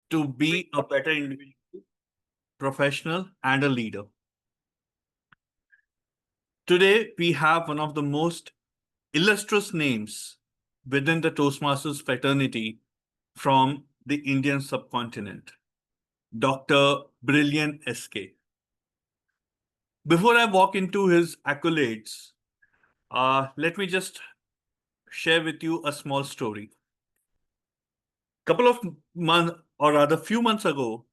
to be a better individual, professional, and a leader. Today, we have one of the most illustrious names within the Toastmasters fraternity from the Indian subcontinent, Dr. Brillian SK. Before I walk into his accolades, let me just share with you a small story. Couple of months, or rather few months ago,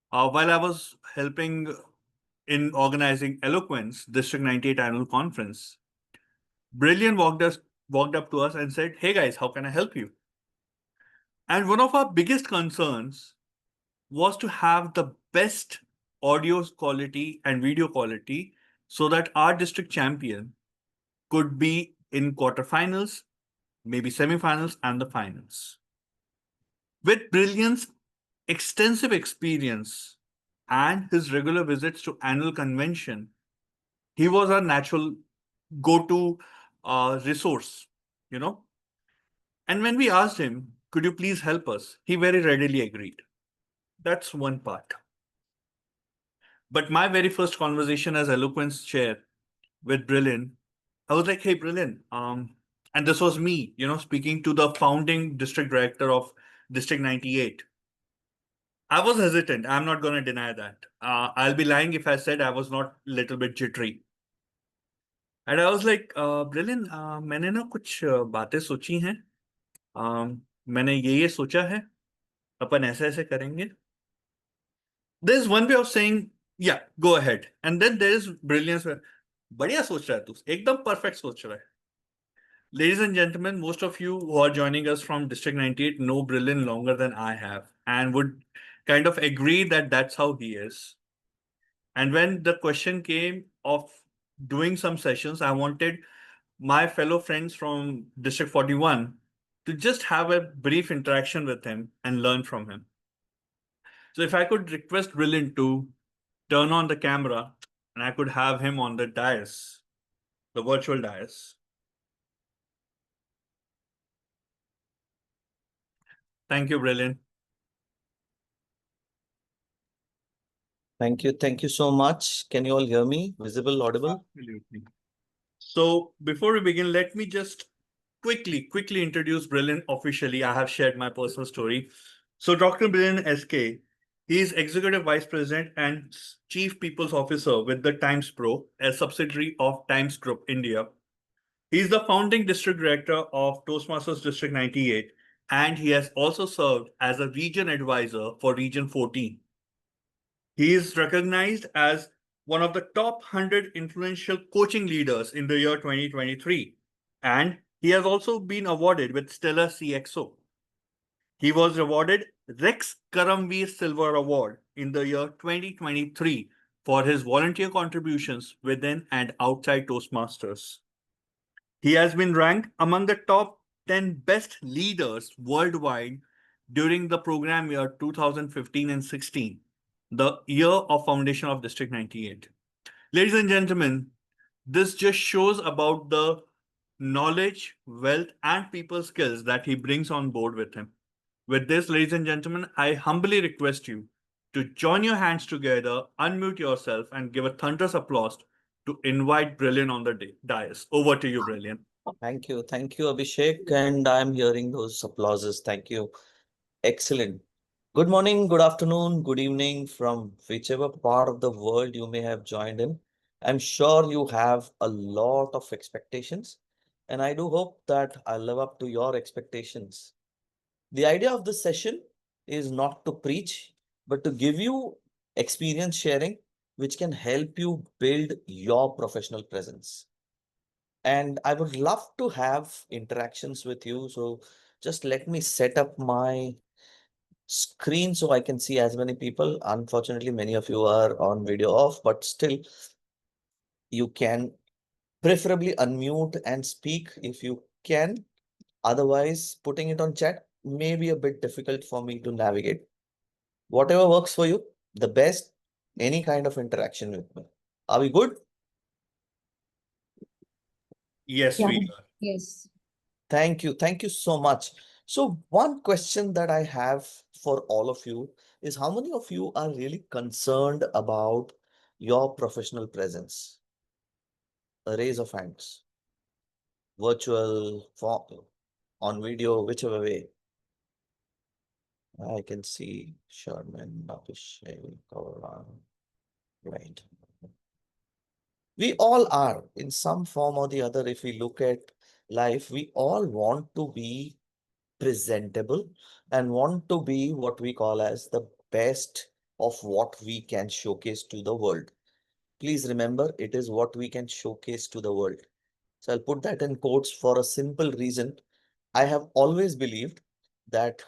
while I was helping in organizing Eloquence District 98 Annual Conference, Brillian walked up to us and said, "Hey guys, how can I help you?" And one of our biggest concerns was to have the best audio quality and video quality so that our district champion could be in quarterfinals, maybe semifinals, and the finals. With Brilliant's extensive experience and his regular visits to annual convention, he was our natural go-to resource, you know. And when we asked him, could you please help us? He very readily agreed. That's one part. But my very first conversation as Eloquence chair with Brilliant, I was like, hey, Brilliant, and this was me, speaking to the founding district director of District 98. I was hesitant. I'm not going to deny that. I'll be lying if I said I was not a little bit jittery. And I was like, Brilliant, मैंने ना कुछ बातें सोची हैं. मैंने ये सोचा है. अपन ऐसे ऐसे करेंगे. There's one way of saying, yeah, go ahead. And then there's brilliance. बढ़िया सोच रहा है तू. एकदम perfect सोच रहा है. Ladies and gentlemen, most of you who are joining us from District 98 know Brilliant longer than I have and would kind of agree that that's how he is. And when the question came of doing some sessions, I wanted my fellow friends from District 41 to just have a brief interaction with him and learn from him. So if I could request Brilliant to turn on the camera and I could have him on the dais, the virtual dais. Thank you, Brilliant. Thank you. Thank you so much. Can you all hear me? Visible, audible? Absolutely. So before we begin, let me just quickly introduce Brilliant officially. I have shared my personal story. So Dr. Brilliant SK, he is Executive Vice President and Chief People's Officer with the Times Pro, a subsidiary of Times Group India. He is the founding District Director of Toastmasters District 98, and he has also served as a Region Advisor for Region 14. He is recognized as one of the top 100 influential coaching leaders in the year 2023, and he has also been awarded with Stellar CXO. He was awarded Rex Karamveer Silver Award in the year 2023 for his volunteer contributions within and outside Toastmasters. He has been ranked among the top 10 best leaders worldwide during the program year 2015 and 16, the year of foundation of District 98. Ladies and gentlemen, this just shows about the knowledge, wealth, and people skills that he brings on board with him. With this, ladies and gentlemen, I humbly request you to join your hands together, unmute yourself, and give a thunderous applause to invite Brilliant on the dais. Over to you, Brilliant. Thank you. Thank you, Abhishek. And I'm hearing those applauses. Thank you. Excellent. Good morning, good afternoon, good evening from whichever part of the world you may have joined in. I'm sure you have a lot of expectations, and I do hope that I live up to your expectations. The idea of this session is not to preach, but to give you experience sharing, which can help you build your professional presence. And I would love to have interactions with you. So just let me set up my screen so I can see as many people. Unfortunately, many of you are on video off, but still you can preferably unmute and speak if you can. Otherwise, putting it on chat may be a bit difficult for me to navigate. Whatever works for you, the best, any kind of interaction with me. Are we good? Yes, Yeah. we are. Yes. Thank you. Thank you so much. So one question that I have for all of you is how many of you are really concerned about your professional presence? A raise of hands, virtual, on video, whichever way. I can see Sherman, Abhishek, Gaurang, right. We all are in some form or the other. If we look at life, we all want to be presentable and want to be what we call as the best of what we can showcase to the world. Please remember, it is what we can showcase to the world. So I'll put that in quotes for a simple reason. I have always believed that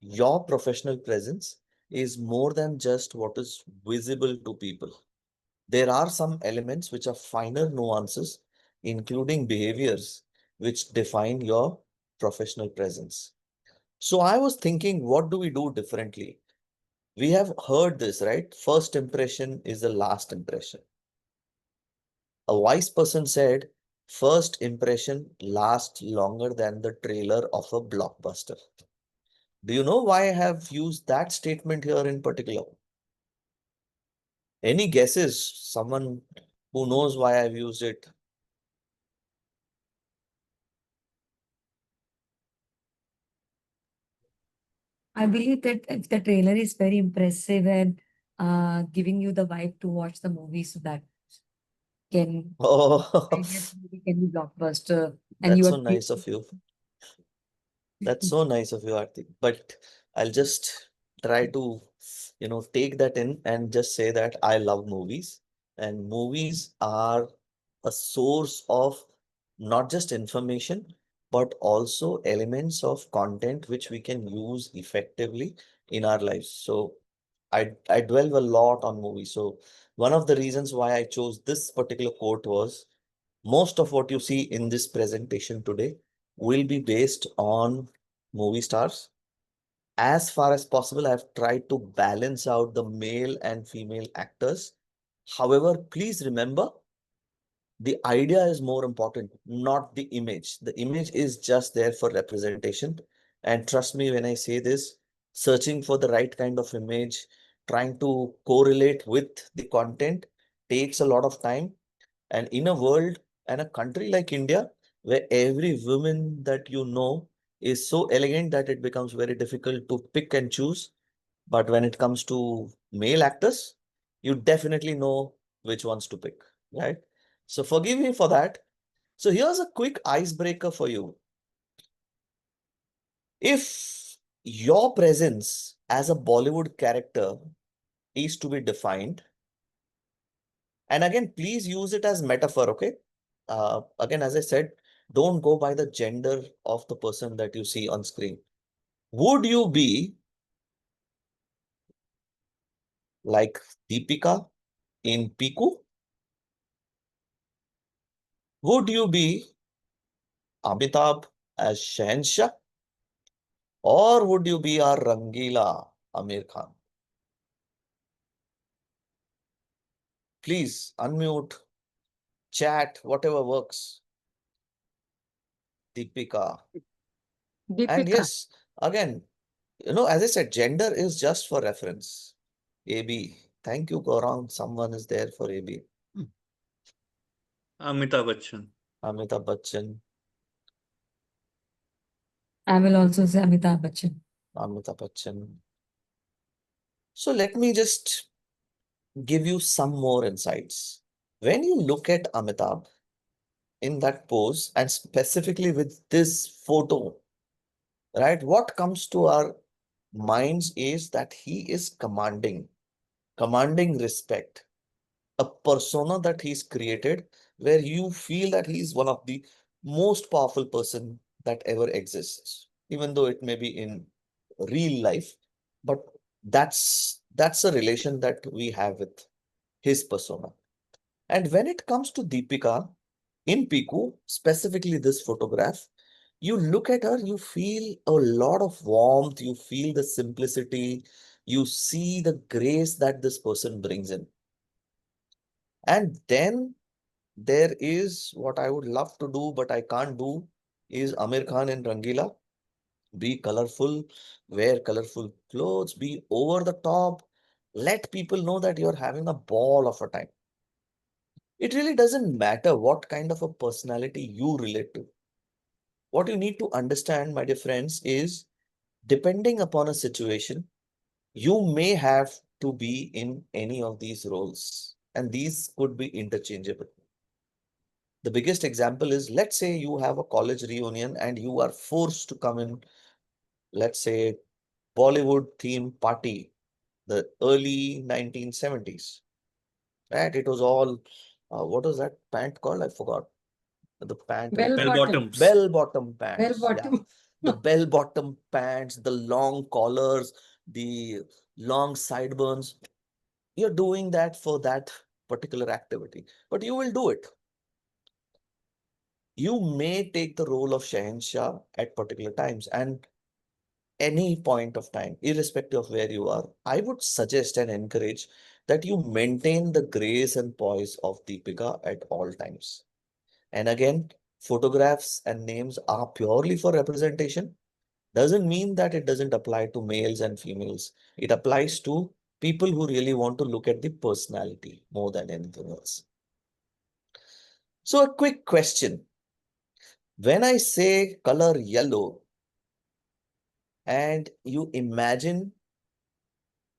your professional presence is more than just what is visible to people. There are some elements which are finer nuances, including behaviors, which define your professional presence. So I was thinking, what do we do differently? We have heard this, right? First impression is the last impression. A wise person said, first impression lasts longer than the trailer of a blockbuster. Do you know why I have used that statement here in particular? Any guesses? Someone who knows why I've used it? I believe that if the trailer is very impressive and giving you the vibe to watch the movie, so that can, I Oh, guess, movie can be blockbuster, and that's you so are nice of you. That's so nice of you, Arti. But I'll just try to, take that in and just say that I love movies. And movies are a source of not just information, but also elements of content which we can use effectively in our lives. So I dwell a lot on movies. So one of the reasons why I chose this particular quote was most of what you see in this presentation today will be based on movie stars. As far as possible, I've tried to balance out the male and female actors. However, please remember, the idea is more important, not the image. The image is just there for representation. And trust me when I say this, searching for the right kind of image, trying to correlate with the content takes a lot of time. And in a world and a country like India, where every woman that you know is so elegant that it becomes very difficult to pick and choose. But when it comes to male actors, you definitely know which ones to pick, right? So forgive me for that. So here's a quick icebreaker for you. If your presence as a Bollywood character is to be defined, and again, please use it as metaphor, okay? Again, as I said, don't go by the gender of the person that you see on screen. Would you be like Deepika in Piku? Would you be Amitabh as Shahenshah? Or would you be our Rangila Amir Khan? Please unmute, chat, whatever works. Deepika. And Deepika. yes, again, as I said, gender is just for reference. AB. Thank you, Gaurang. Someone is there for AB. Amitabh Bachchan. Amitabh Bachchan. I will also say Amitabh Bachchan. Amitabh Bachchan. So let me just give you some more insights. When you look at Amitabh in that pose and specifically with this photo, right, what comes to our minds is that he is commanding respect, a persona that he's created where you feel that he's one of the most powerful person that ever exists, even though it may be in real life, but that's a relation that we have with his persona. And when it comes to Deepika in Piku, specifically this photograph, you look at her, you feel a lot of warmth, you feel the simplicity, you see the grace that this person brings in. And then there is what I would love to do, but I can't do, is Amir Khan in Rangila. Be colorful, wear colorful clothes, be over the top. Let people know that you're having a ball of a time. It really doesn't matter what kind of a personality you relate to. What you need to understand, my dear friends, is depending upon a situation, you may have to be in any of these roles, and these could be interchangeable. The biggest example is, let's say you have a college reunion and you are forced to come in, let's say, Bollywood theme party, the early 1970s, right? It was all, what was that pant called? I forgot. The pant with Bell Bell bottom. bottoms. bell-bottom Bell pants. Yeah. bottom. The bell-bottom pants, the long collars, the long sideburns. You're doing that for that particular activity, but you will do it. You may take the role of Shahenshah at particular times, and any point of time, irrespective of where you are, I would suggest and encourage that you maintain the grace and poise of Deepika at all times. And again, photographs and names are purely for representation. Doesn't mean that it doesn't apply to males and females. It applies to people who really want to look at the personality more than anything else. So a quick question. When I say color yellow and you imagine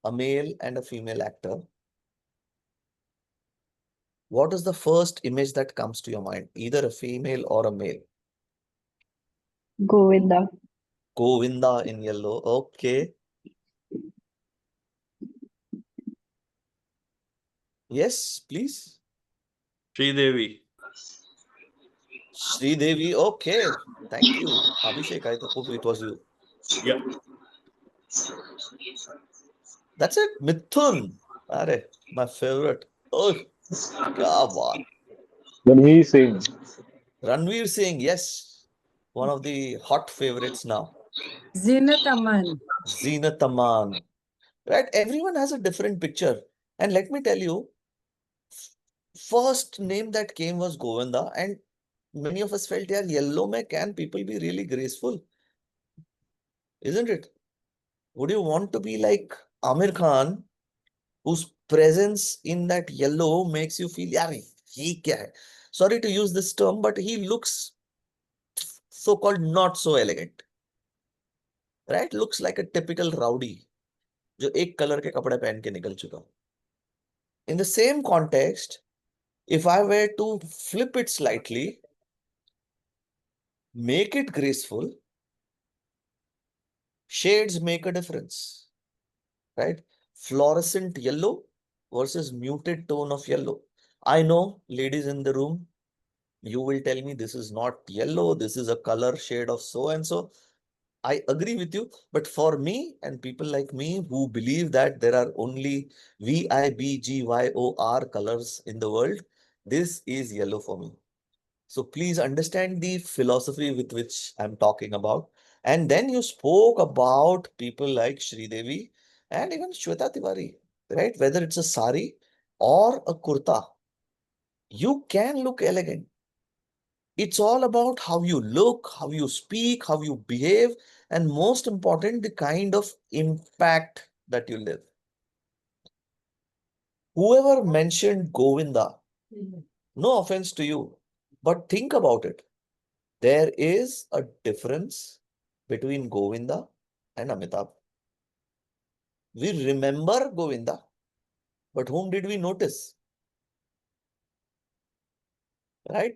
a male and a female actor, what is the first image that comes to your mind? Either a female or a male. Govinda. Govinda in yellow. Okay. Yes, please. Sridevi. Sridevi. Okay. Thank you. Abhishek, I hope it was you. Yeah. That's it. Mithun. Are, my favorite. Oh, kya baat. Ranveer Singh. Ranveer Singh. Yes. One of the hot favorites now. Zinat Aman. Zeenat Aman. Right? Everyone has a different picture. And let me tell you, first name that came was Govinda, and many of us felt, yeah, yellow mein can people be really graceful? Isn't it? Would you want to be like Amir Khan, whose presence in that yellow makes you feel, yeah, he kya hai? Sorry to use this term, but he looks so-called not so elegant. Right? Looks like a typical rowdy, जो एक colour के कपड़े पहन के निकल चुका. In the same context, if I were to flip it slightly, make it graceful, shades make a difference, right? Fluorescent yellow versus muted tone of yellow. I know, ladies in the room, you will tell me this is not yellow, this is a color shade of so and so. I agree with you, but for me and people like me who believe that there are only VIBGYOR colors in the world, this is yellow for me. So please understand the philosophy with which I'm talking about. And then you spoke about people like Sridevi and even Shweta Tiwari, right? Whether it's a sari or a kurta, you can look elegant. It's all about how you look, how you speak, how you behave, and most important, the kind of impact that you live. Whoever mentioned Govinda, no offense to you, but think about it. There is a difference between Govinda and Amitabh. We remember Govinda, but whom did we notice? Right?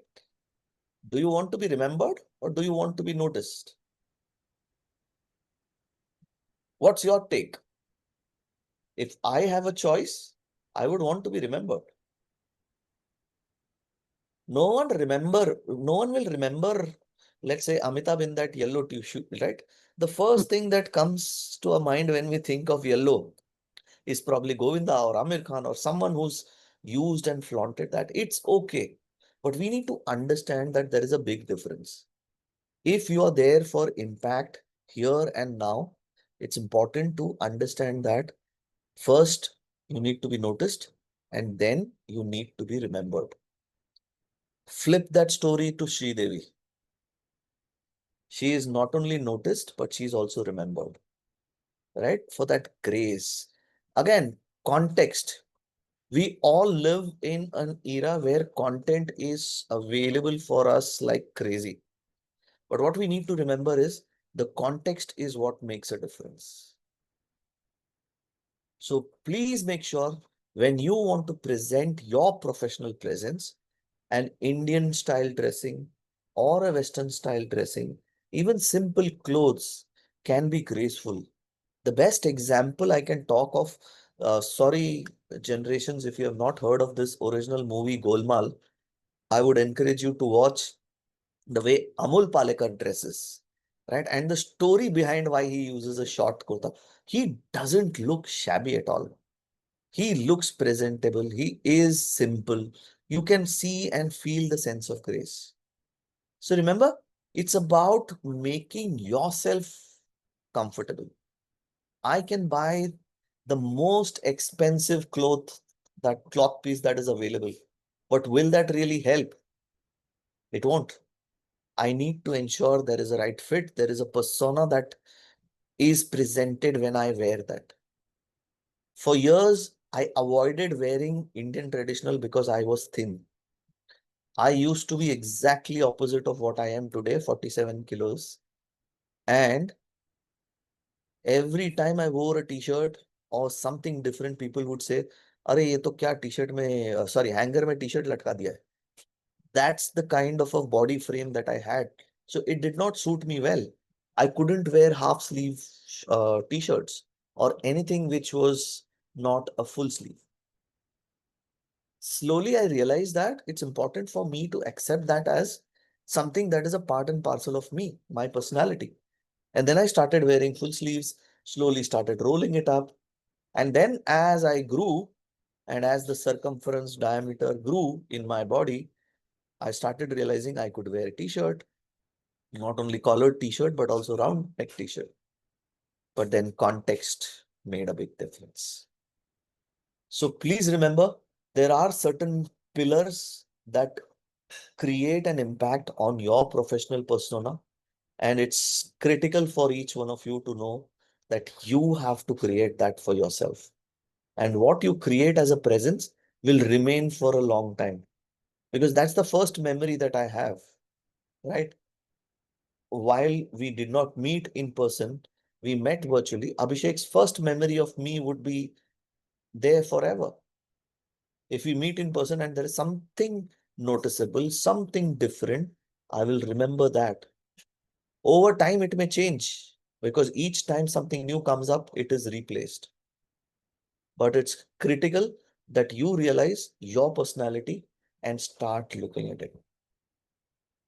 Do you want to be remembered or do you want to be noticed? What's your take? If I have a choice, I would want to be remembered. No one will remember, let's say, Amitabh in that yellow tissue, right? The first thing that comes to our mind when we think of yellow is probably Govinda or Amir Khan or someone who's used and flaunted that. It's okay. But we need to understand that there is a big difference. If you are there for impact here and now, it's important to understand that first you need to be noticed and then you need to be remembered. Flip that story to Sridevi. She is not only noticed, but she's also remembered, right? For that grace. Again, context. We all live in an era where content is available for us like crazy. But what we need to remember is the context is what makes a difference. So please make sure when you want to present your professional presence, an Indian style dressing or a Western style dressing, even simple clothes can be graceful. The best example I can talk of, sorry, generations, if you have not heard of this original movie Golmaal, I would encourage you to watch the way Amol Palekar dresses, right? And the story behind why he uses a short kurta. He doesn't look shabby at all. He looks presentable. He is simple. You can see and feel the sense of grace. So remember, it's about making yourself comfortable. I can buy the most expensive cloth piece that is available. But will that really help? It won't. I need to ensure there is a right fit. There is a persona that is presented when I wear that. For years, I avoided wearing Indian traditional because I was thin. I used to be exactly opposite of what I am today, 47 kilos. And every time I wore a t-shirt or something different, people would say, "अरे ये तो क्या t-shirt में, sorry, hanger में t-shirt लटका दिया है." That's the kind of a body frame that I had. So it did not suit me well. I couldn't wear half sleeve t-shirts or anything which was not a full sleeve. Slowly, I realized that it's important for me to accept that as something that is a part and parcel of me, my personality. And then I started wearing full sleeves, slowly started rolling it up. And then as I grew and as the circumference diameter grew in my body, I started realizing I could wear a t-shirt, not only collared t-shirt, but also round neck t-shirt. But then context made a big difference. So please remember, there are certain pillars that create an impact on your professional persona. And it's critical for each one of you to know that you have to create that for yourself. And what you create as a presence will remain for a long time. Because that's the first memory that I have, right? While we did not meet in person, we met virtually. Abhishek's first memory of me would be there forever. If we meet in person and there is something noticeable, something different, I will remember that. Over time, it may change because each time something new comes up, it is replaced. But it's critical that you realize your personality and start looking at it.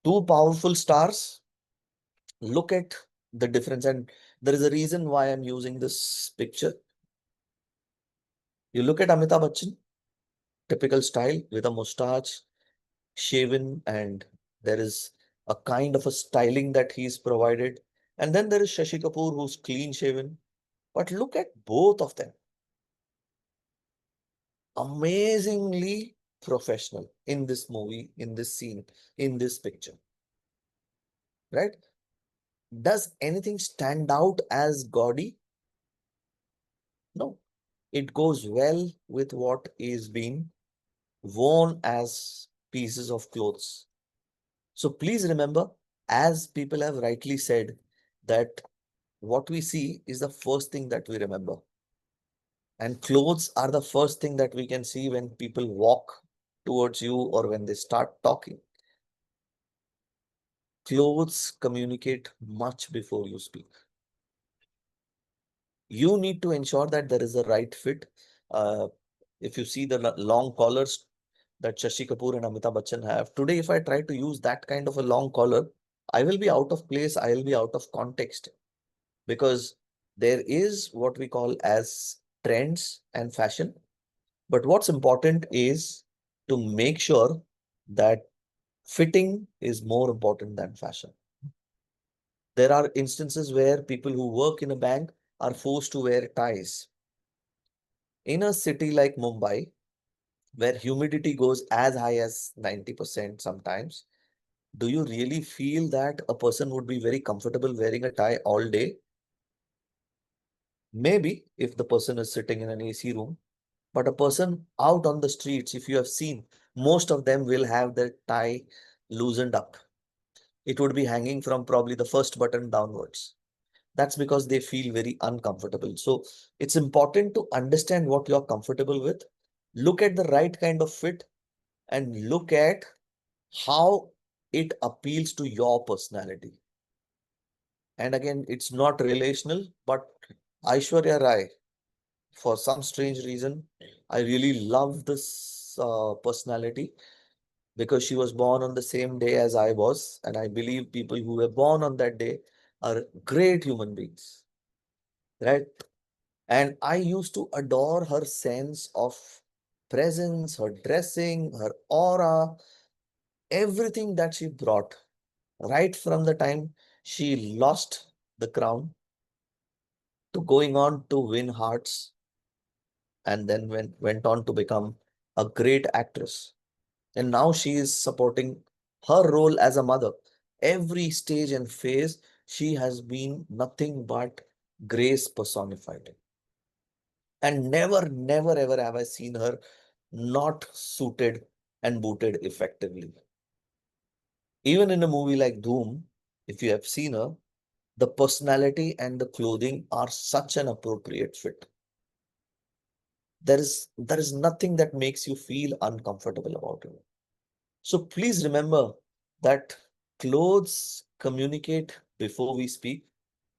Two powerful stars, look at the difference. And there is a reason why I'm using this picture. You look at Amitabh Bachchan, typical style with a mustache, shaven, and there is a kind of a styling that he's provided. And then there is Shashi Kapoor, who's clean shaven. But look at both of them. Amazingly professional in this movie, in this scene, in this picture, right? Does anything stand out as gaudy? No. It goes well with what is being worn as pieces of clothes. So please remember, as people have rightly said, that what we see is the first thing that we remember. And clothes are the first thing that we can see when people walk towards you or when they start talking. Clothes communicate much before you speak. You need to ensure that there is a right fit. If you see the long collars that Shashi Kapoor and Amitabh Bachchan have, today if I try to use that kind of a long collar, I will be out of place, I will be out of context. Because there is what we call as trends and fashion. But what's important is to make sure that fitting is more important than fashion. There are instances where people who work in a bank are forced to wear ties. In a city like Mumbai, where humidity goes as high as 90% sometimes, Do you really feel that a person would be very comfortable wearing a tie all day? Maybe if the person is sitting in an AC room, but a person out on the streets, if you have seen, most of them will have their tie loosened up. It would be hanging from probably the first button downwards. That's because they feel very uncomfortable. So it's important to understand what you're comfortable with, look at the right kind of fit, and look at how it appeals to your personality. And again, it's not relational, but Aishwarya Rai, for some strange reason, I really love this personality because she was born on the same day as I was. And I believe people who were born on that day are great human beings, right? And I used to adore her sense of presence, her dressing, her aura, everything that she brought, right from the time she lost the crown to going on to win hearts and then went on to become a great actress. And now she is supporting her role as a mother. Every stage and phase, she has been nothing but grace personified. And never, never, ever have I seen her not suited and booted effectively. Even in a movie like Doom, if you have seen her, the personality and the clothing are such an appropriate fit. There is nothing that makes you feel uncomfortable about it. So please remember that clothes communicate before we speak.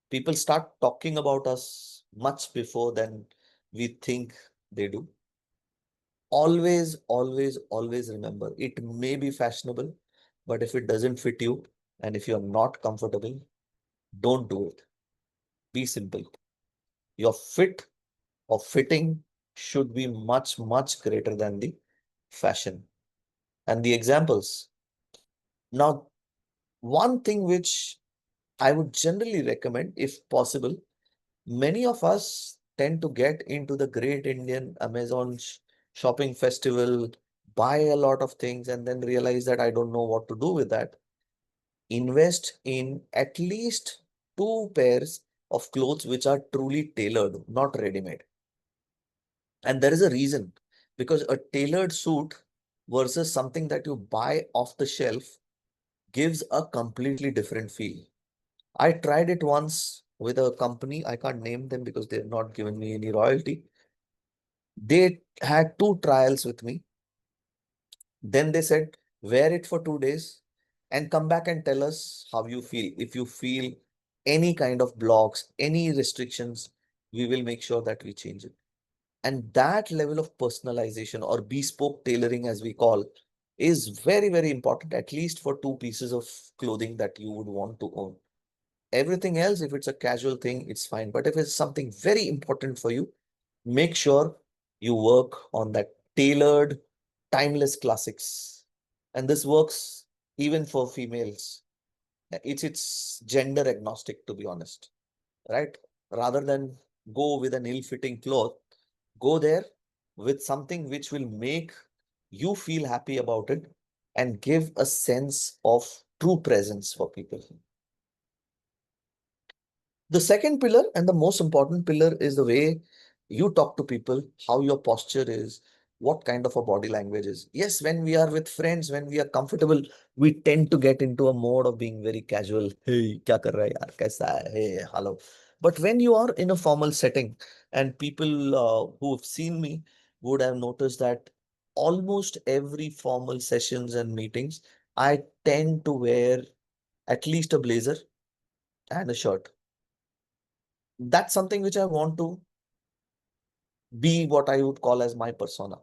People start talking about us much before than we think they do. Always, always, always remember, it may be fashionable, but if it doesn't fit you and if you're not comfortable, don't do it. Be simple. Your fit or fitting should be much, much greater than the fashion. And the examples. Now, one thing which I would generally recommend, if possible, many of us tend to get into the Great Indian Amazon Shopping Festival, buy a lot of things, and then realize that I don't know what to do with that. Invest in at least 2 pairs of clothes which are truly tailored, not ready-made. And there is a reason, because a tailored suit versus something that you buy off the shelf gives a completely different feel. I tried it once with a company. I can't name them because they've not given me any royalty. They had 2 trials with me. Then they said, wear it for 2 days and come back and tell us how you feel. If you feel any kind of blocks, any restrictions, we will make sure that we change it. And that level of personalization or bespoke tailoring, as we call, is very, very important, at least for 2 pieces of clothing that you would want to own. Everything else, if it's a casual thing, it's fine. But if it's something very important for you, make sure you work on that tailored, timeless classics. And this works even for females. It's gender agnostic, to be honest, right? Rather than go with an ill-fitting cloth, go there with something which will make you feel happy about it and give a sense of true presence for people. The second pillar and the most important pillar is the way you talk to people, how your posture is, what kind of a body language is. Yes, when we are with friends, when we are comfortable, we tend to get into a mode of being very casual. Hey, kya kar raha hai yaar? Kaisa hai? Hey, hello. But when you are in a formal setting, and people who have seen me would have noticed that almost every formal sessions and meetings, I tend to wear at least a blazer and a shirt. That's something which I want to be what I would call as my persona.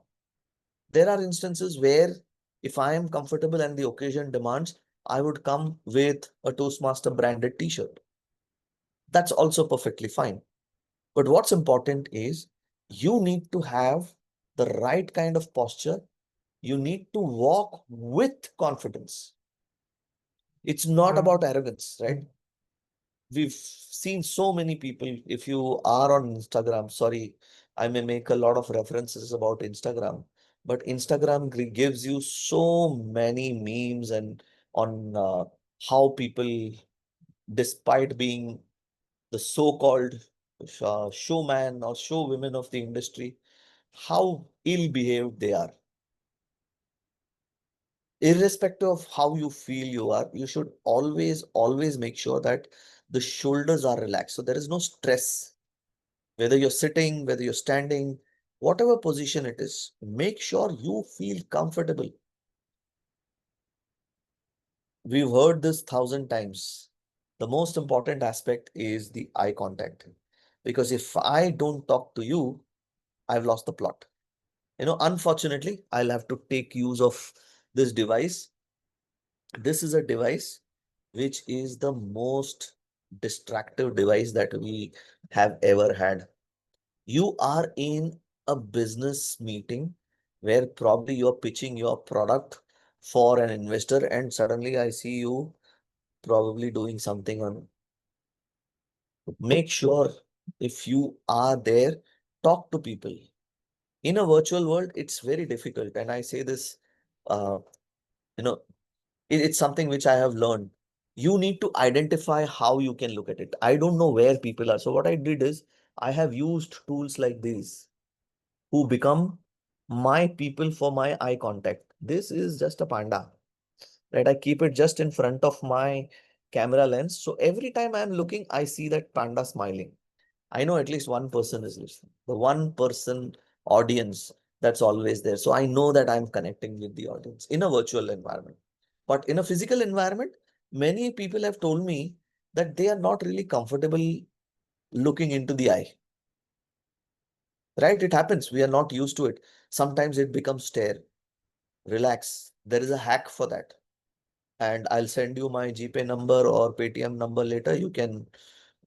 There are instances where if I am comfortable and the occasion demands, I would come with a Toastmaster branded t-shirt. That's also perfectly fine. But what's important is you need to have the right kind of posture. You need to walk with confidence. It's not about arrogance, right? We've seen so many people. If you are on Instagram, sorry, I may make a lot of references about Instagram, but Instagram gives you so many memes and on how people, despite being the so-called showman or showwomen of the industry, how ill-behaved they are. Irrespective of how you feel you are, you should always make sure that the shoulders are relaxed. So there is no stress. Whether you're sitting, whether you're standing, whatever position it is, make sure you feel comfortable. We've heard this 1,000 times. The most important aspect is the eye contact. Because if I don't talk to you, I've lost the plot. Unfortunately, I'll have to take use of this device. This is a device which is the most distractive device that we have ever had. You are in a business meeting where probably you're pitching your product for an investor, and suddenly I see you probably doing something on. Make sure if you are there, talk to people. In a virtual world, it's very difficult. And I say this, uh, you know, it's something which I have learned. You need to identify how you can look at it. I don't know where people are. So what I did is I have used tools like these who become my people for my eye contact. This is just a panda, right? I keep it just in front of my camera lens. So every time I'm looking, I see that panda smiling. I know at least one person is listening. The one person audience that's always there. So I know that I'm connecting with the audience in a virtual environment. But in a physical environment, many people have told me that they are not really comfortable looking into the eye. Right? It happens. We are not used to it. Sometimes it becomes stare. Relax. There is a hack for that. And I'll send you my GPay number or Paytm number later. You can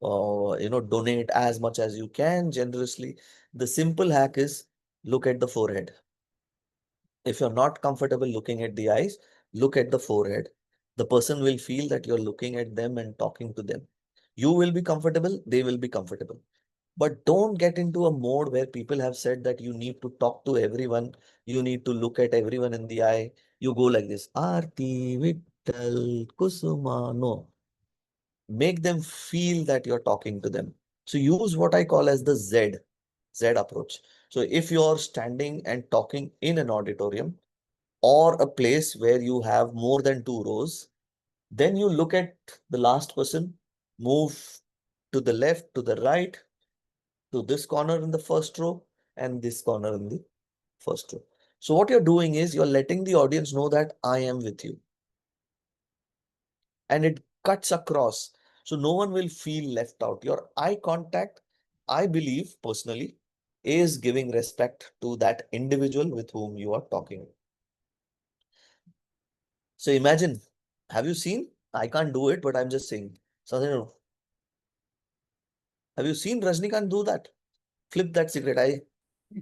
donate as much as you can generously. The simple hack is look at the forehead. If you're not comfortable looking at the eyes, look at the forehead. The person will feel that you're looking at them and talking to them. You will be comfortable, they will be comfortable. But don't get into a mode where people have said that you need to talk to everyone, you need to look at everyone in the eye. You go like this, Aarti, Vittal, Kusuma. No. Make them feel that you're talking to them. So use what I call as the Z approach. So if you're standing and talking in an auditorium or a place where you have more than 2 rows, then you look at the last person, move to the left, to the right, to this corner in the first row and this corner in the first row. So what you're doing is you're letting the audience know that I am with you. And it cuts across. So no one will feel left out. Your eye contact, I believe personally, is giving respect to that individual with whom you are talking. So imagine, have you seen? I can't do it, but I'm just saying. Something. Have you seen Rajnikant do that? Flip that cigarette.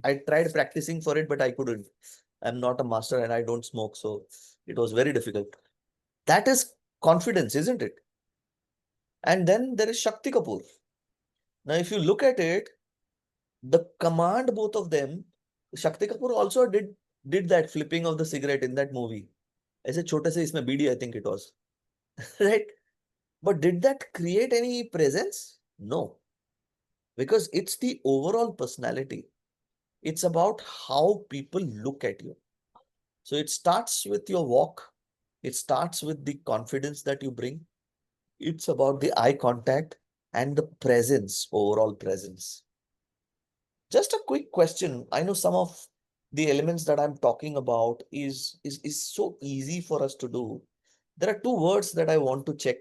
I tried practicing for it, but I couldn't. I'm not a master and I don't smoke, so it was very difficult. That is confidence, isn't it? And then there is Shakti Kapoor. Now, if you look at it, the command, both of them, Shakti Kapoor also did that flipping of the cigarette in that movie. ऐसे छोटे से इसमें बीड़ी, I think it was. Right? But did that create any presence? No. Because it's the overall personality. It's about how people look at you. So it starts with your walk. It starts with the confidence that you bring. It's about the eye contact and the presence, overall presence. Just a quick question. I know some of the elements that I'm talking about is so easy for us to do. There are two words that I want to check.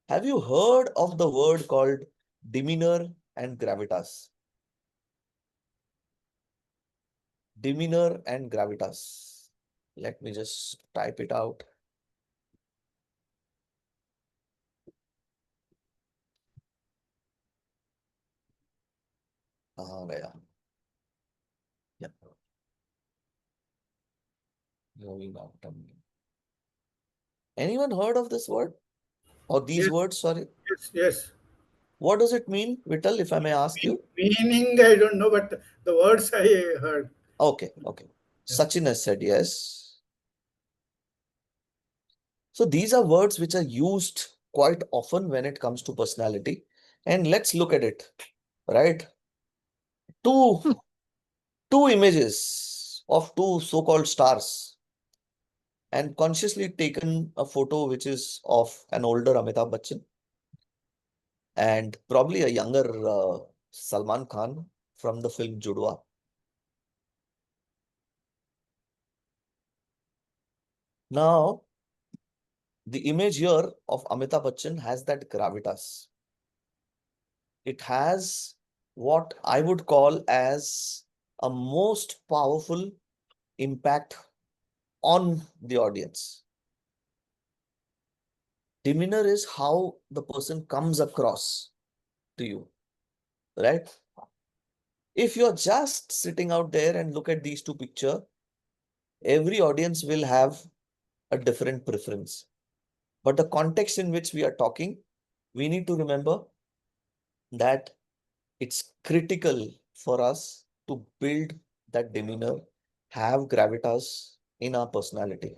Have you heard of the word called demeanor and gravitas? Demeanor and gravitas. Let me just type it out. Yeah. Moving out. Anyone heard of this word? Or these Yes, words, sorry. yes. What does it mean, Vittal, if I may ask you? Meaning, I don't know, but the words I heard. Okay. Yeah. Sachin has said yes. So these are words which are used quite often when it comes to personality. And let's look at it, right? Two images of two so-called stars, and consciously taken a photo which is of an older Amitabh Bachchan and probably a younger Salman Khan from the film Judwa. Now, the image here of Amitabh Bachchan has that gravitas. It has what I would call as a most powerful impact on the audience. Demeanor is how the person comes across to you, right? If you're just sitting out there and look at these two pictures, every audience will have a different preference. But the context in which we are talking, we need to remember that it's critical for us to build that demeanor, have gravitas in our personality.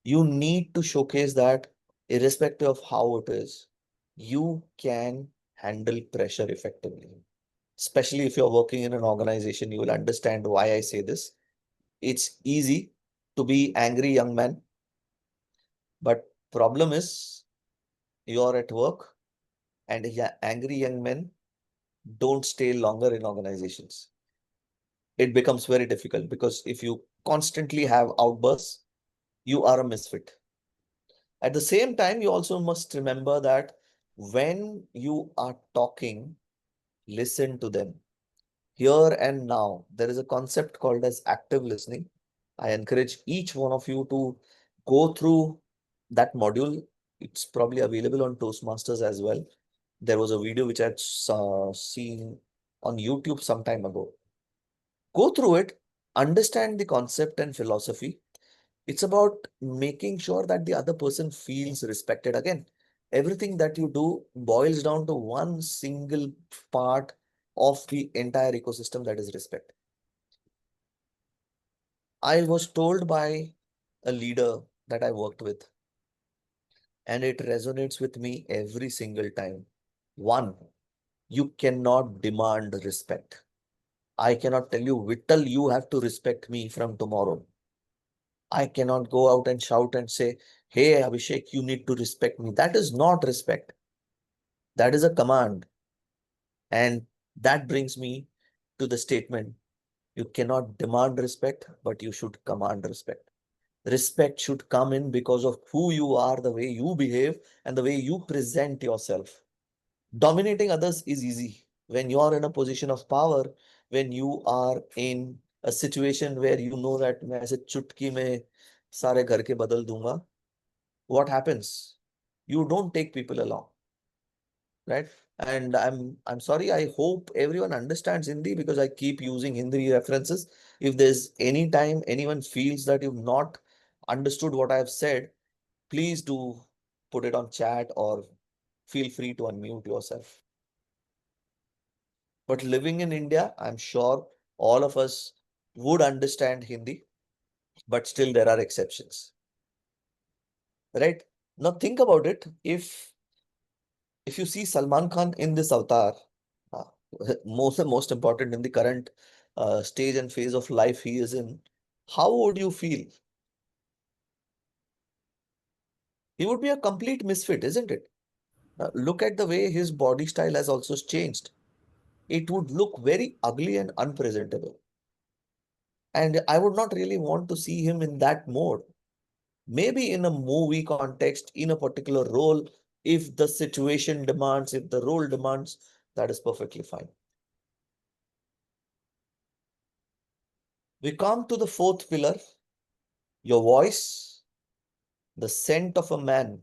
You need to showcase that irrespective of how it is, you can handle pressure effectively. Especially if you're working in an organization, you will understand why I say this. It's easy to be angry young man, but problem is you're at work and angry young men don't stay longer in organizations. It becomes very difficult because if you constantly have outbursts, you are a misfit. At the same time, you also must remember that when you are talking, listen to them. Here and now, there is a concept called as active listening. I encourage each one of you to go through that module. It's probably available on Toastmasters as well. There was a video which I had seen on YouTube some time ago. Go through it, understand the concept and philosophy. It's about making sure that the other person feels respected. Again, everything that you do boils down to one single part of the entire ecosystem, that is respect. I was told by a leader that I worked with, and it resonates with me every single time. One, you cannot demand respect. I cannot tell you, Vittal, you have to respect me from tomorrow. I cannot go out and shout and say, hey, Abhishek, you need to respect me. That is not respect. That is a command. And that brings me to the statement, you cannot demand respect, but you should command respect. Respect should come in because of who you are, the way you behave, and the way you present yourself. Dominating others is easy. When you are in a position of power, when you are in a situation where you know that मैं ऐसे चुटकी में सारे घर के बदल दूंगा, what happens? You don't take people along, right? And I'm sorry, I hope everyone understands Hindi because I keep using Hindi references. If there's any time anyone feels that you've not understood what I've said, please do put it on chat or feel free to unmute yourself. But living in India, I'm sure all of us would understand Hindi, but still there are exceptions, right? Now think about it. If you see Salman Khan in this avatar, uh, most important in the current stage and phase of life he is in, how would you feel? He would be a complete misfit, isn't it? Look at the way his body style has also changed. It would look very ugly and unpresentable. And I would not really want to see him in that mode. Maybe in a movie context, in a particular role, if the situation demands, if the role demands, that is perfectly fine. We come to the fourth pillar, your voice, the scent of a man.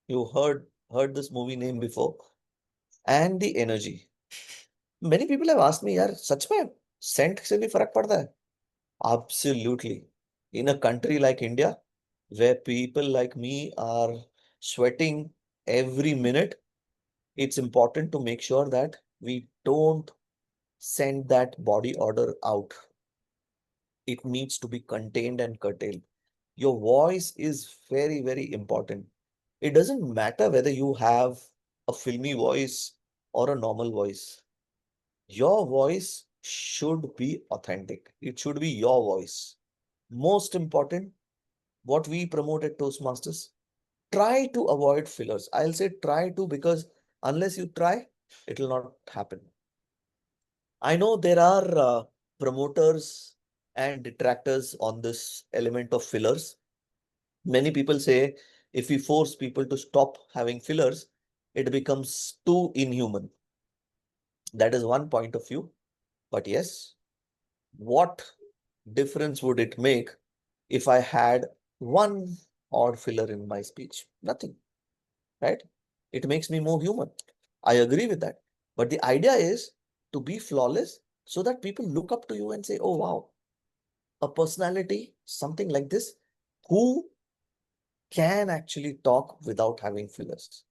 You heard this movie name before, and the energy. Many people have asked me, यार सच में scent से भी फर्क पड़ता है? Absolutely. In a country like India, where people like me are sweating every minute, it's important to make sure that we don't send that body odor out. It needs to be contained and curtailed. Your voice is very, very important. It doesn't matter whether you have a filmy voice or a normal voice. Your voice should be authentic. It should be your voice. Most important, what we promote at Toastmasters, try to avoid fillers. I'll say try to, because unless you try, it will not happen. I know there are promoters and detractors on this element of fillers. Many people say if we force people to stop having fillers, it becomes too inhuman. That is one point of view. But yes, what difference would it make if I had one odd filler in my speech? Nothing, right? It makes me more human. I agree with that. But the idea is to be flawless so that people look up to you and say, oh, wow, a personality, something like this, who can actually talk without having fillers.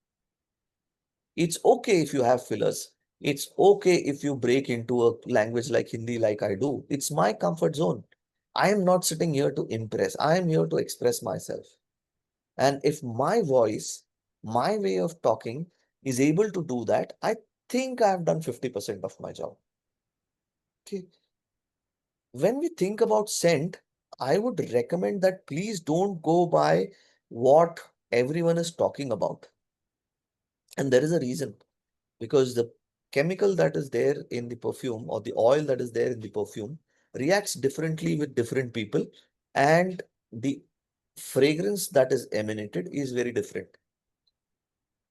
It's okay if you have fillers. It's okay if you break into a language like Hindi, like I do. It's my comfort zone. I am not sitting here to impress. I am here to express myself. And if my voice, my way of talking is able to do that, I think I have done 50% of my job. Okay. When we think about scent, I would recommend that please don't go by what everyone is talking about. And there is a reason, because the chemical that is there in the perfume or the oil that is there in the perfume reacts differently with different people, and the fragrance that is emanated is very different.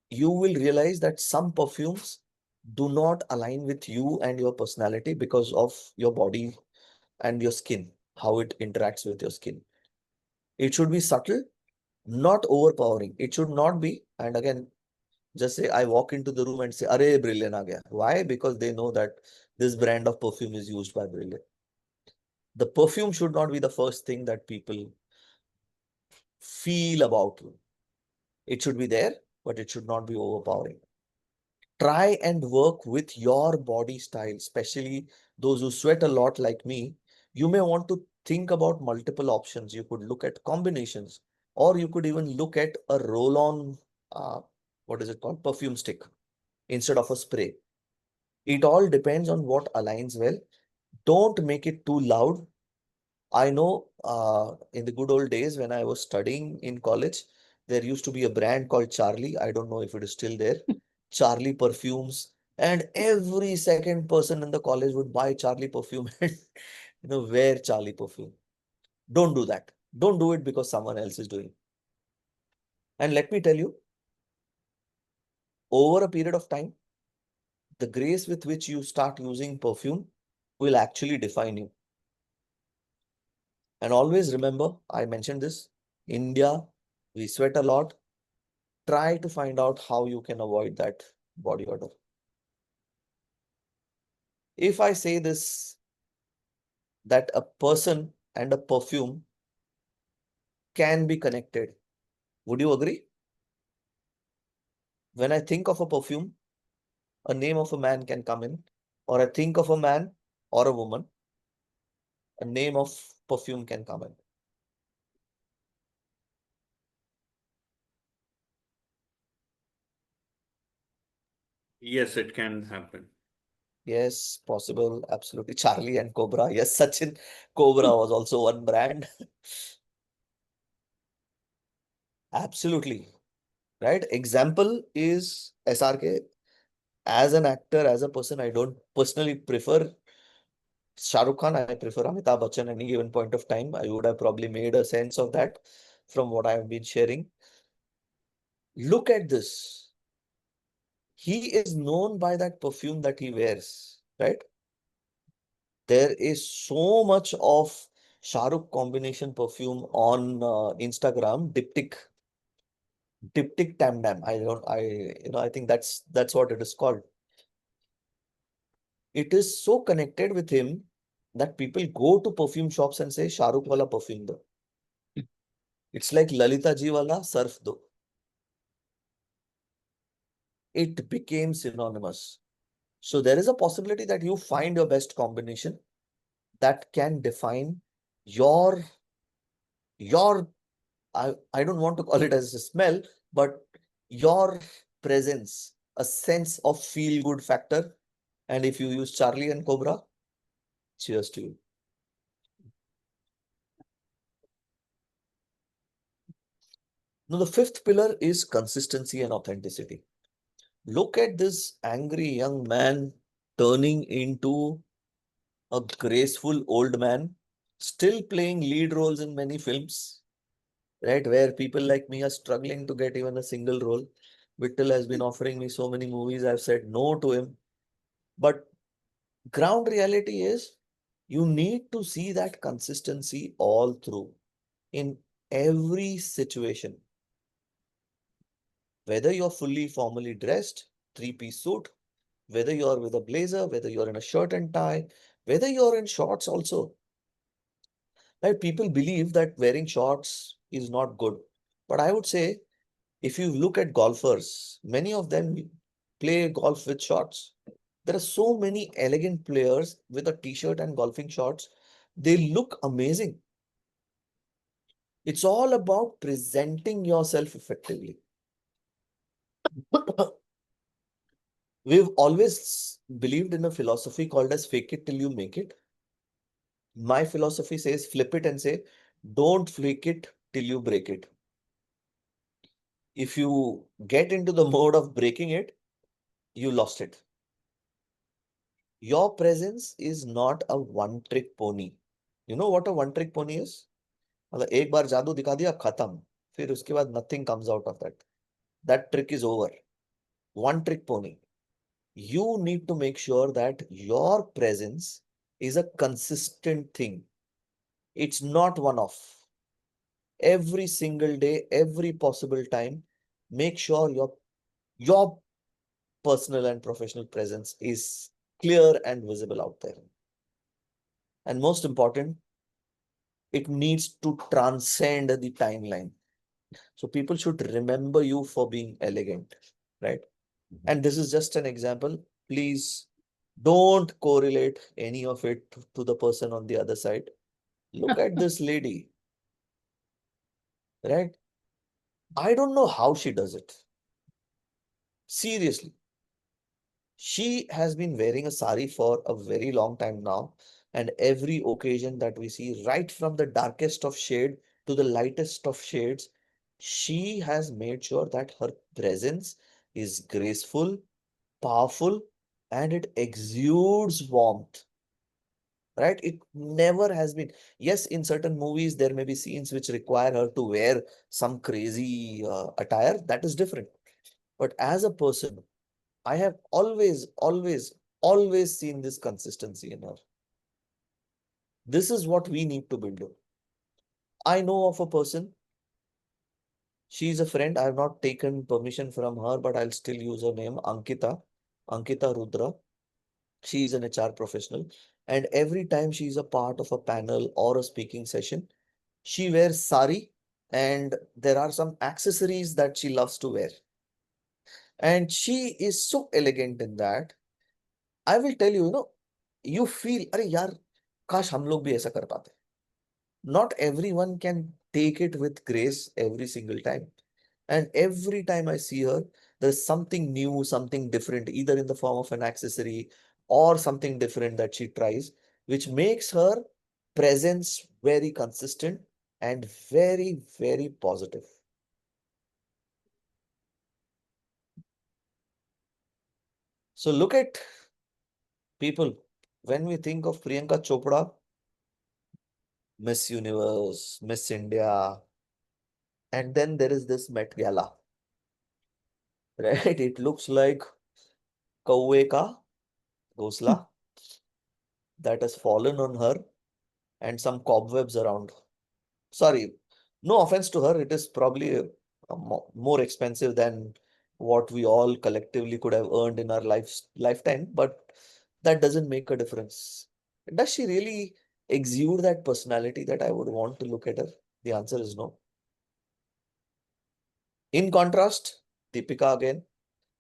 You will realize that some perfumes do not align with you and your personality because of your body and your skin, how it interacts with your skin. It should be subtle, not overpowering. It should not be, and again, just say I walk into the room and say, Arey, Brillian aa gaya. Why? Because they know that this brand of perfume is used by Brillian. The perfume should not be the first thing that people feel about you. It should be there, but it should not be overpowering. Try and work with your body style, especially those who sweat a lot like me. You may want to think about multiple options. You could look at combinations, or you could even look at a roll-on, what is it called? Perfume stick instead of a spray. It all depends on what aligns well. Don't make it too loud. I know in the good old days when I was studying in college, there used to be a brand called Charlie. I don't know if it is still there. Charlie perfumes. And every second person in the college would buy Charlie perfume and wear Charlie perfume. Don't do that. Don't do it because someone else is doing. And let me tell you, over a period of time, the grace with which you start using perfume will actually define you. And always remember, I mentioned this, India, we sweat a lot. Try to find out how you can avoid that body odor. If I say this, that a person and a perfume can be connected, would you agree? When I think of a perfume, a name of a man can come in, or I think of a man or a woman, a name of perfume can come in. Yes, it can happen. Yes, possible. Absolutely. Charlie and Cobra. Yes, Sachin. Cobra was also one brand. Absolutely. Right. Example is SRK. As an actor, as a person, I don't personally prefer Shah Rukh Khan. I prefer Amitabh Bachchan at any given point of time. I would have probably made a sense of that from what I have been sharing. Look at this. He is known by that perfume that he wears, right? There is so much of Shah Rukh combination perfume on Instagram, Diptyque Tam Dam. I think that's what it is called. It is so connected with him that people go to perfume shops and say Shah Rukh wala perfume do. It's like Lalita ji wala surf do. It became synonymous. So there is a possibility that you find your best combination that can define your I don't want to call it as a smell, but your presence, a sense of feel good factor. And if you use Charlie and Cobra, cheers to you. Now, the fifth pillar is consistency and authenticity. Look at this angry young man turning into a graceful old man, still playing lead roles in many films, right? Where people like me are struggling to get even a single role. Vittal has been offering me so many movies, I've said no to him. But ground reality is you need to see that consistency all through in every situation. Whether you're fully formally dressed, three-piece suit, whether you're with a blazer, whether you're in a shirt and tie, whether you're in shorts also. Right? People believe that wearing shorts is not good. But I would say, if you look at golfers, many of them play golf with shorts. There are so many elegant players with a t-shirt and golfing shorts. They look amazing. It's all about presenting yourself effectively. We've always believed in a philosophy called as fake it till you make it. My philosophy says flip it and say, don't fake it till you break it. If you get into the mode of breaking it, you lost it. Your presence is not a one-trick pony. You know what a one-trick pony is? मतलब एक बार जादू दिखा दिया खत्म, फिर उसके बाद nothing comes out of that. That trick is over. One-trick pony. You need to make sure that your presence is a consistent thing. It's not one-off. Every single day, every possible time, make sure your personal and professional presence is clear and visible out there. And most important, it needs to transcend the timeline. So people should remember you for being elegant, right? And this is just an example. Please don't correlate any of it to the person on the other side. Look at this lady, right? I don't know how she does it. Seriously. She has been wearing a sari for a very long time now. And every occasion that we see, right from the darkest of shade to the lightest of shades, she has made sure that her presence is graceful, powerful, and it exudes warmth. Right? It never has been. Yes, in certain movies, there may be scenes which require her to wear some crazy attire. That is different. But as a person, I have always seen this consistency in her. This is what we need to build on. I know of a person. She's a friend. I have not taken permission from her, but I'll still use her name, Ankita Rudra. She is an HR professional. And every time she's a part of a panel or a speaking session, she wears sari and there are some accessories that she loves to wear. And she is so elegant in that. I will tell you, you feel, अरे यार, काश हम लोग भी ऐसा कर पाते. Not everyone can take it with grace every single time. And every time I see her, there's something new, something different, either in the form of an accessory or something different that she tries, which makes her presence very consistent and very, very positive. So look at people. When we think of Priyanka Chopra, Miss Universe, Miss India, and then there is this Met Gala, right? It looks like Kauwe ka Ghosla that has fallen on her and some cobwebs around. Sorry, no offense to her, it is probably more expensive than what we all collectively could have earned in our lifetime, but that doesn't make a difference. Does she really exude that personality that I would want to look at her? The answer is no. In contrast, Deepika again,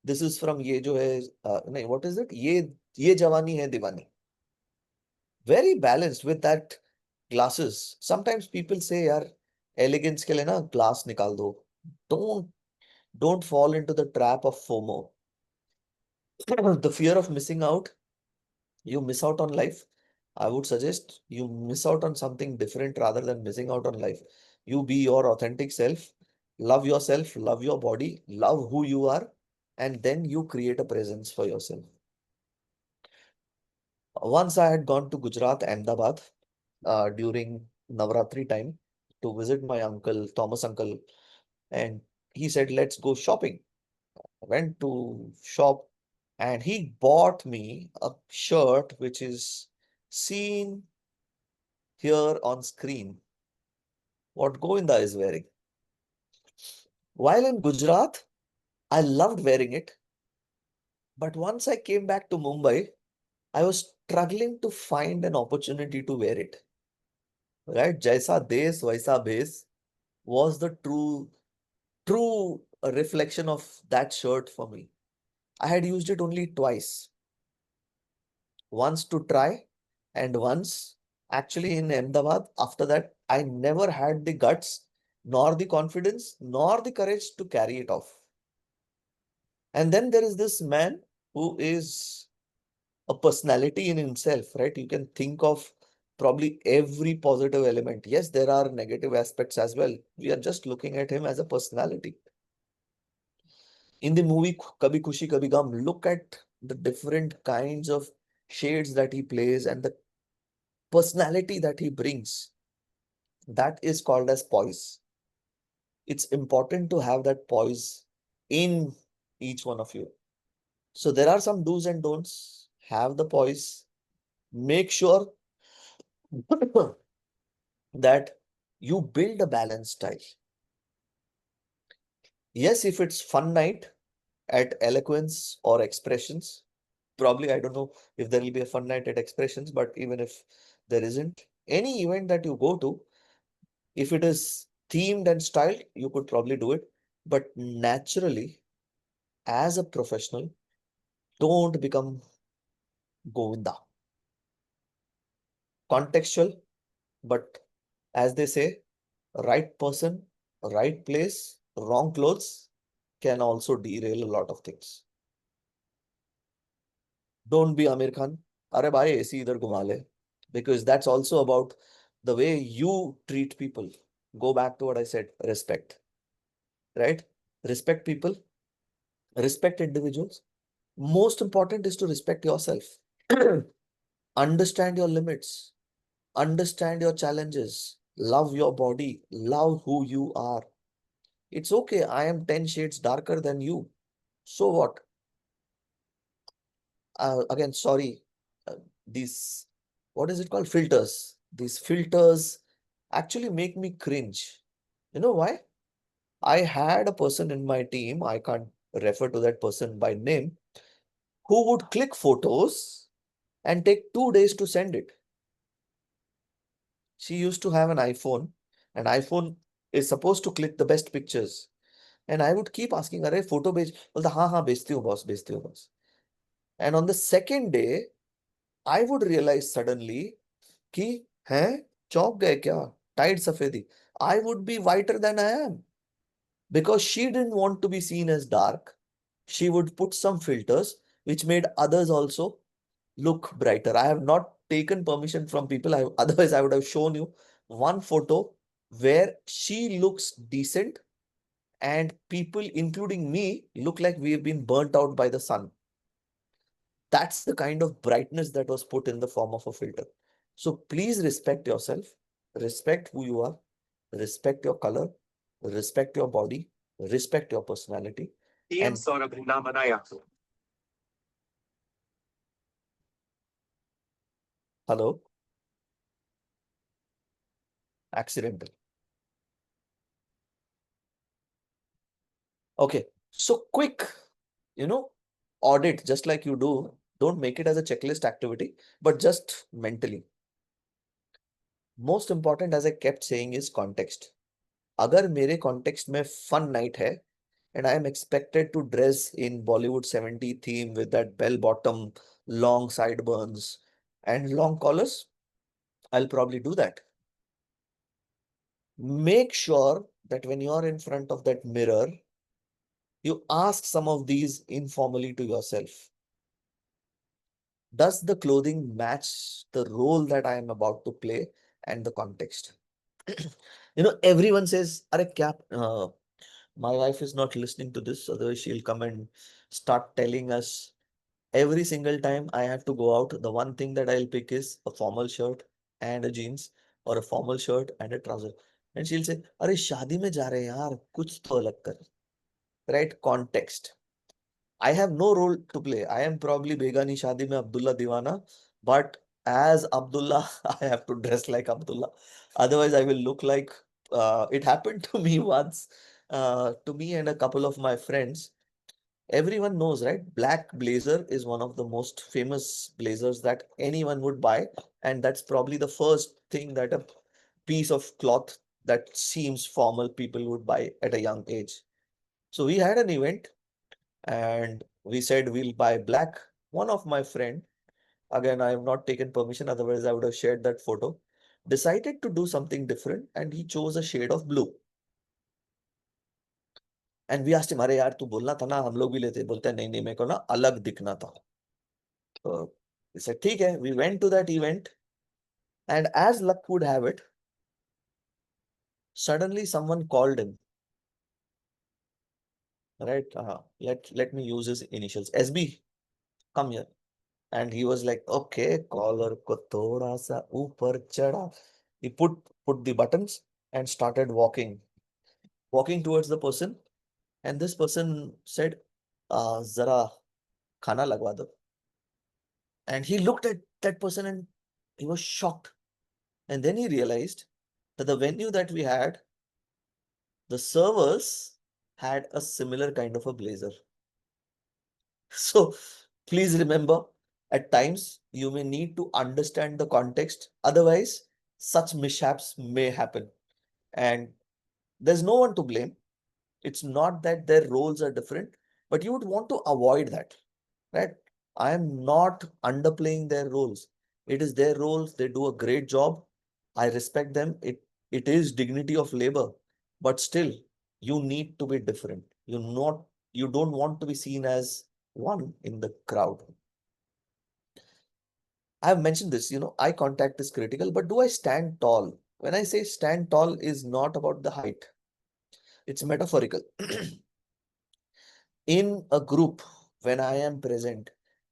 this is from Ye Jo Hai, what is it? Ye Jawani Hai Diwani. Very balanced with that glasses. Sometimes people say, yaar, Elegance के लिए ना glass निकाल दो. Don't fall into the trap of FOMO. The fear of missing out. You miss out on life. I would suggest you miss out on something different rather than missing out on life. You be your authentic self, love yourself, love your body, love who you are, and then you create a presence for yourself. Once I had gone to Gujarat, Ahmedabad, during Navratri time to visit my uncle, Thomas uncle, and he said, let's go shopping. I went to shop and he bought me a shirt which is seen here on screen what Govinda is wearing. While in Gujarat, I loved wearing it. But once I came back to Mumbai, I was struggling to find an opportunity to wear it. Right? Jaisa Des, Vaisa Bes was the true reflection of that shirt for me. I had used it only twice. Once to try and once actually in Ahmedabad. After that, I never had the guts, nor the confidence, nor the courage to carry it off. And then there is this man who is a personality in himself, right? You can think of probably every positive element. Yes, there are negative aspects as well. We are just looking at him as a personality. In the movie Kabhi Khushi Kabhi Gum, look at the different kinds of shades that he plays and the personality that he brings. That is called as poise. It's important to have that poise in each one of you. So there are some do's and don'ts. Have the poise. Make sure that you build a balanced style. Yes, if it's fun night at Eloquence or Expressions, probably I don't know if there will be a fun night at Expressions, but even if there isn't, any event that you go to, if it is themed and styled, you could probably do it. But naturally, as a professional, don't become Govinda. Contextual, but as they say, right person, right place, wrong clothes can also derail a lot of things. Don't be Amir Khan. Arey bhai, AC idhar ghuma le. Because that's also about the way you treat people. Go back to what I said, respect. Right? Respect people, respect individuals. Most important is to respect yourself. Understand your limits. Understand your challenges. Love your body. Love who you are. It's okay. I am 10 shades darker than you. So what? Again, sorry. These, what is it called? Filters. These filters actually make me cringe. You know why? I had a person in my team, I can't refer to that person by name, who would click photos and take 2 days to send it. She used to have an iPhone, and iPhone is supposed to click the best pictures. And I would keep asking her, photo bhej. Bolta, haan, bhejti hu boss, bhejti hu boss. And on the second day, I would realize suddenly कि हैं चौंक गए क्या Tide सफेदी. I would be whiter than I am because she didn't want to be seen as dark. She would put some filters which made others also look brighter. I have not taken permission from people. Otherwise, I would have shown you one photo where she looks decent and people, including me, look like we have been burnt out by the sun. That's the kind of brightness that was put in the form of a filter. So please respect yourself, respect who you are, respect your color, respect your body, respect your personality. And hello, accidental. Okay, so quick, audit just like you do. Don't make it as a checklist activity, but just mentally. Most important, as I kept saying, is context. अगर मेरे context में fun night है, and I am expected to dress in Bollywood 70 theme with that bell bottom, long sideburns, and long collars, I'll probably do that. Make sure that when you're in front of that mirror, you ask some of these informally to yourself. Does the clothing match the role that I am about to play and the context? Everyone says, Are my wife is not listening to this, otherwise she'll come and start telling us every single time I have to go out. The one thing that I'll pick is a formal shirt and a jeans, or a formal shirt and a trouser. And she'll say, Are शादी में जा रहे हैं यार, कुछ तो अलग कर. Right? Context. I have no role to play. I am probably Begani Shadi mein Abdullah Diwana, but as Abdullah, I have to dress like Abdullah. Otherwise, I will look like it happened to me once, to me and a couple of my friends. Everyone knows, right? Black blazer is one of the most famous blazers that anyone would buy. And that's probably the first thing that a piece of cloth that seems formal people would buy at a young age. So we had an event and we said we'll buy black. One of my friend, again, I have not taken permission, otherwise I would have shared that photo, decided to do something different and he chose a shade of blue. And we asked him, अरे यार तू बोलना था ना, हम लोग भी लेते. बोलते नहीं नहीं, मेरे को ना अलग दिखना था. So we said, ठीक है. We went to that event and as luck would have it, suddenly someone called him. Right? Let me use his initials. SB, come here. And he was like, okay, collar ko thoda sa upar chada. He put the buttons and started walking towards the person. And this person said, Zara khana lagwa do. And he looked at that person and he was shocked. And then he realized that the venue that we had, the servers had a similar kind of a blazer. So please remember, at times you may need to understand the context. Otherwise, such mishaps may happen. And there's no one to blame. It's not that their roles are different, but you would want to avoid that, right? I am not underplaying their roles. It is their roles. They do a great job. I respect them. It is dignity of labor, but still, you need to be different. You don't want to be seen as one in the crowd. I have mentioned this, eye contact is critical, but do I stand tall? When I say stand tall is not about the height. It's metaphorical. In a group, when I am present,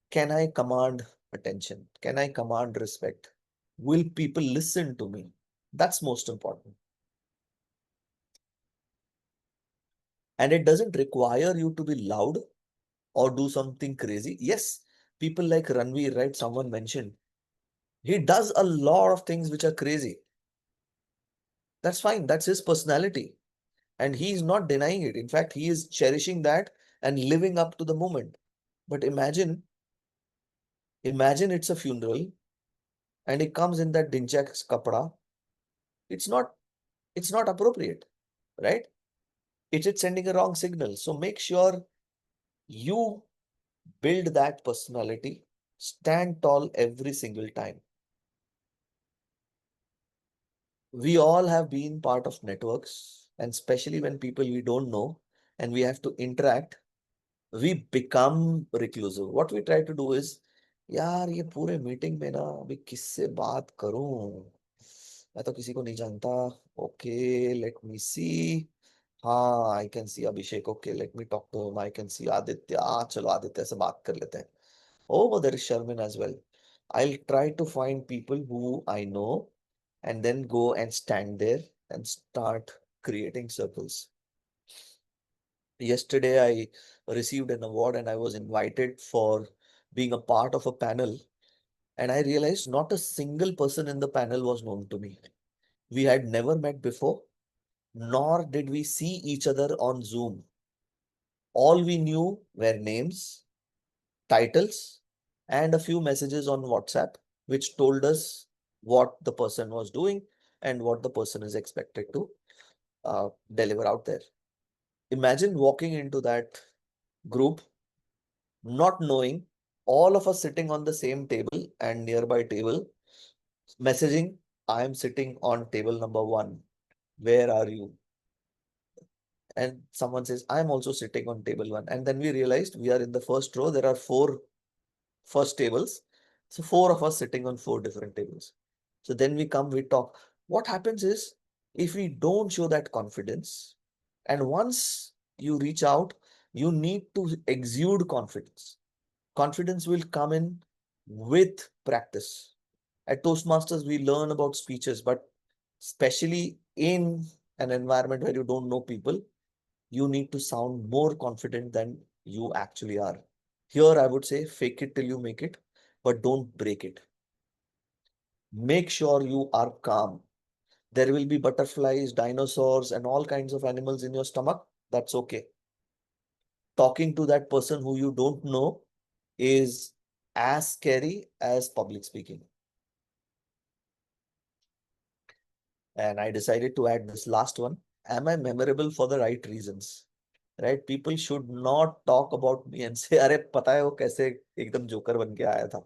can I command attention? Can I command respect? Will people listen to me? That's most important. And it doesn't require you to be loud or do something crazy. Yes, people like Ranveer, right? Someone mentioned. He does a lot of things which are crazy. That's fine. That's his personality. And he is not denying it. In fact, he is cherishing that and living up to the moment. But imagine it's a funeral and he comes in that dinchak kapda. It's not appropriate, right? It's sending a wrong signal. So make sure you build that personality, stand tall every single time. We all have been part of networks, and especially when people we don't know and we have to interact, we become reclusive. What we try to do is, यार ये पूरे meeting में ना अभी किससे बात करूं, मैं तो किसी को नहीं जानता. Okay, let me see. हाँ, I can see Abhishek. Okay, let me talk to him. I can see Aditya. चलो आदित्य से बात कर लेते हैं. Oh, there is Sharmin as well. I'll try to find people who I know and then go and stand there and start creating circles. Yesterday, I received an award and I was invited for being a part of a panel. And I realized not a single person in the panel was known to me. We had never met before, nor did we see each other on Zoom. All we knew were names, titles, and a few messages on WhatsApp, which told us what the person was doing and what the person is expected to deliver out there. Imagine walking into that group, not knowing, all of us sitting on the same table and nearby table, messaging, I am sitting on table number 1. Where are you? And someone says, I'm also sitting on table 1. And then we realized we are in the first row. There are 4 first tables. So 4 of us sitting on 4 different tables. So then we come, we talk. What happens is, if we don't show that confidence, and once you reach out, you need to exude confidence. Confidence will come in with practice. At Toastmasters, we learn about speeches, but especially in an environment where you don't know people, you need to sound more confident than you actually are. Here, I would say, fake it till you make it, but don't break it. Make sure you are calm. There will be butterflies, dinosaurs, and all kinds of animals in your stomach. That's okay. Talking to that person who you don't know is as scary as public speaking. And I decided to add this last one. Am I memorable for the right reasons? Right? People should not talk about me and say, "Arey, pata hai wo kaise ekdam joker ban ke aaya tha."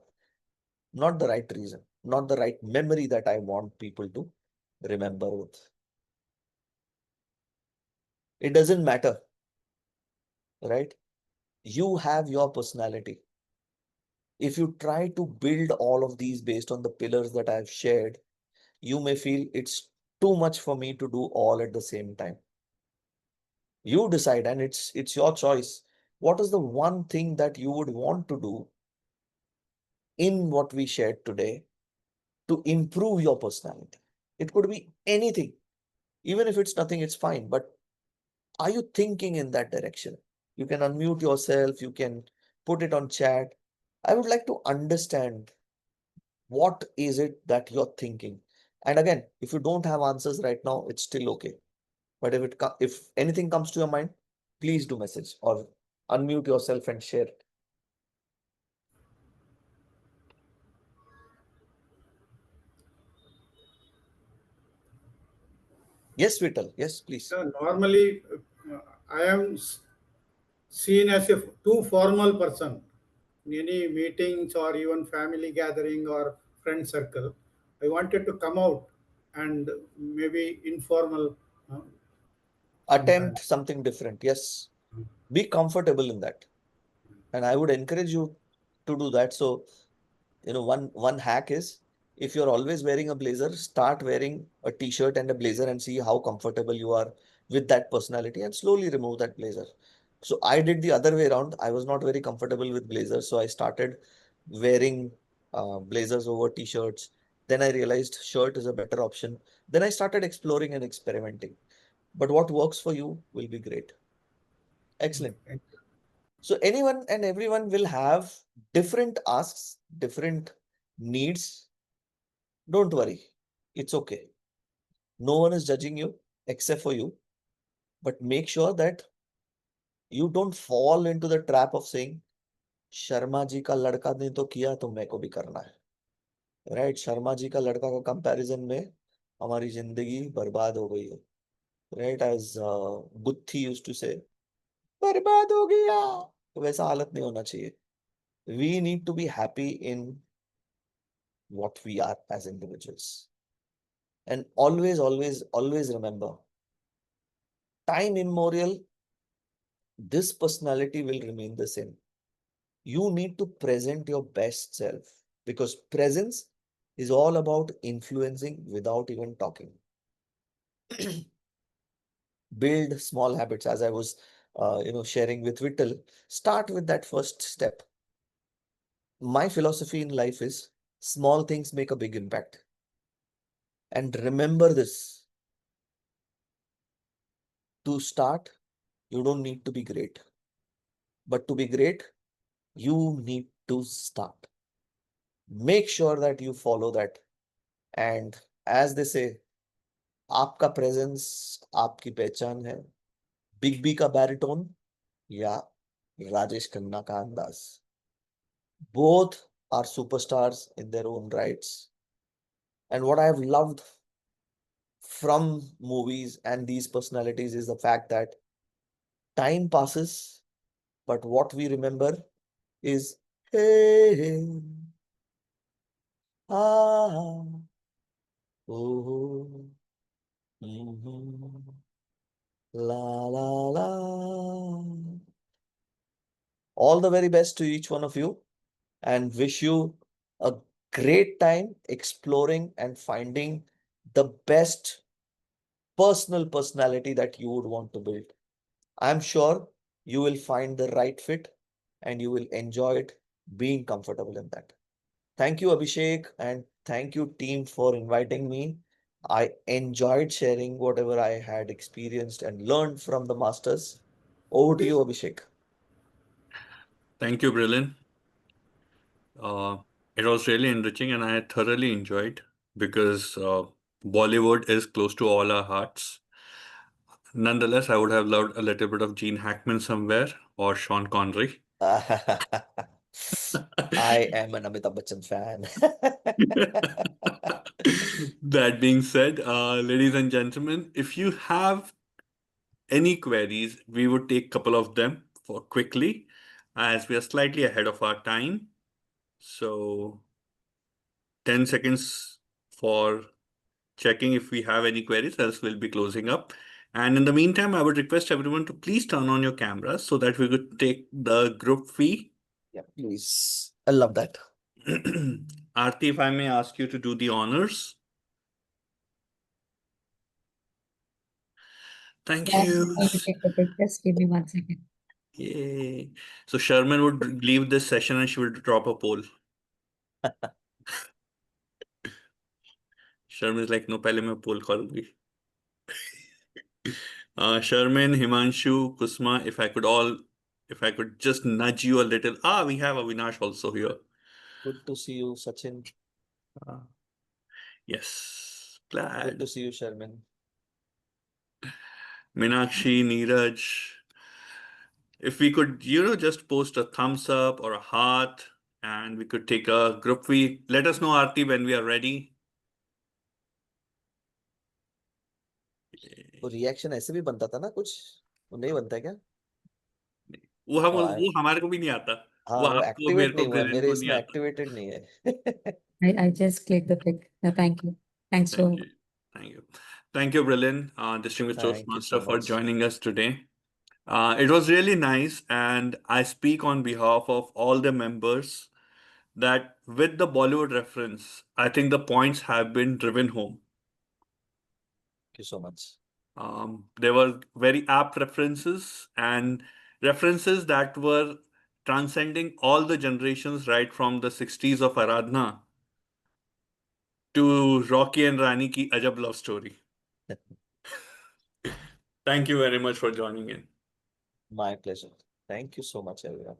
Not the right reason, not the right memory that I want people to remember with. It doesn't matter, right? You have your personality. If you try to build all of these based on the pillars that I've shared, you may feel it's too much for me to do all at the same time. You decide, and it's your choice. What is the one thing that you would want to do in what we shared today to improve your personality? It could be anything. Even if it's nothing, it's fine. But are you thinking in that direction? You can unmute yourself. You can put it on chat. I would like to understand, what is it that you're thinking? And again, if you don't have answers right now, it's still okay. But if anything comes to your mind, please do message or unmute yourself and share it. Yes, Vital. Yes, please. Normally, I am seen as a too formal person in any meetings or even family gathering or friend circle. I wanted to come out and maybe informal Attempt sometimes. something different. Yes. Be comfortable in that. And I would encourage you to do that. So, one hack is, if you're always wearing a blazer, start wearing a t-shirt and a blazer and see how comfortable you are with that personality, and slowly remove that blazer. So I did the other way around. I was not very comfortable with blazers, so I started wearing blazers over t-shirts. Then I realized shirt is a better option. Then I started exploring and experimenting. But what works for you will be great. Excellent. Thank you. So anyone and everyone will have different asks, different needs. Don't worry. It's okay. No one is judging you except for you. But make sure that you don't fall into the trap of saying, Sharma ji का लड़का ने तो किया तो मेरे को भी करना है. राइट? शर्मा जी का लड़का का कंपैरिजन में हमारी जिंदगी बर्बाद हो गई है. राइट? एज गुत्थी यूज्ड टू से, बर्बाद हो गया. तो वैसा हालत नहीं होना चाहिए. We need to be happy in what we are as individuals. And always, always, always remember, time immemorial, this personality will remain the same. You need to present your best self, because presence is all about influencing without even talking. Build small habits, as I was sharing with Vittal. Start with that first step. My philosophy in life is, small things make a big impact. And remember this: to start, you don't need to be great. But to be great, you need to start. Make sure that you follow that. And as they say, आपका presence आपकी पहचान है. Big B का baritone या राजेश खन्ना का अंदाज. Both are superstars in their own rights. And what I have loved from movies and these personalities is the fact that time passes, but what we remember is, hey, hey, ah, oh. Mhm. La la la. All the very best to each one of you, and wish you a great time exploring and finding the best personal personality that you would want to build. I'm sure you will find the right fit and you will enjoy it being comfortable in that. Thank you, Abhishek, and thank you, team, for inviting me. I enjoyed sharing whatever I had experienced and learned from the masters. Over to you, Abhishek. Thank you, Brillian. Uh, it was really enriching and I thoroughly enjoyed because Bollywood is close to all our hearts. Nonetheless, I would have loved a little bit of Gene Hackman somewhere or Sean Connery. I am an Amitabh Bachchan fan. That being said, ladies and gentlemen, if you have any queries, we would take a couple of them for quickly as we are slightly ahead of our time. So 10 seconds for checking if we have any queries, else we'll be closing up. And in the meantime, I would request everyone to please turn on your cameras so that we could take the group fee. Yeah, please. I love that. Aarti, if I may ask you to do the honors. Thank Yeah, I'm you. going to take the pic. Just give me 1 second. Yay. So Sherman would leave this session and she would drop a poll. Sherman is like, no, pehle main poll karungi. Sherman, Himanshu, Kusma, if I could just nudge you a little. We have Avinash also here. Good to see you, Sachin. Uh, yes, Good glad. to see you, Sherman. Meenakshi, Neeraj. If we could, just post a thumbs up or a heart and we could take a group. Let us know, Aarti, when we are ready. तो reaction ऐसे भी बनता था ना कुछ, वो नहीं बनता क्या? वो हमारे को भी नहीं आता. वो वो आपको, मेरे एक्टिवेट को, नहीं हुआ है, ब्रिलियन मेरे को नहीं इसमें आता. एक्टिवेटेड नहीं है. I just clicked the pic. No, thank you. Thanks Thank for you. Thank you. Thank you, Brillian, Distinguished Thank you so Toastmaster, for much. joining us today. It was really nice, and I speak on behalf of all the members that with the Bollywood reference, I think the points have been driven home. Thank you so much. There were very apt references and references that were transcending all the generations, right from the 60s of Aradhna to Rocky and Rani ki Ajab love story. Thank you very much for joining in. My pleasure. Thank you so much, everyone.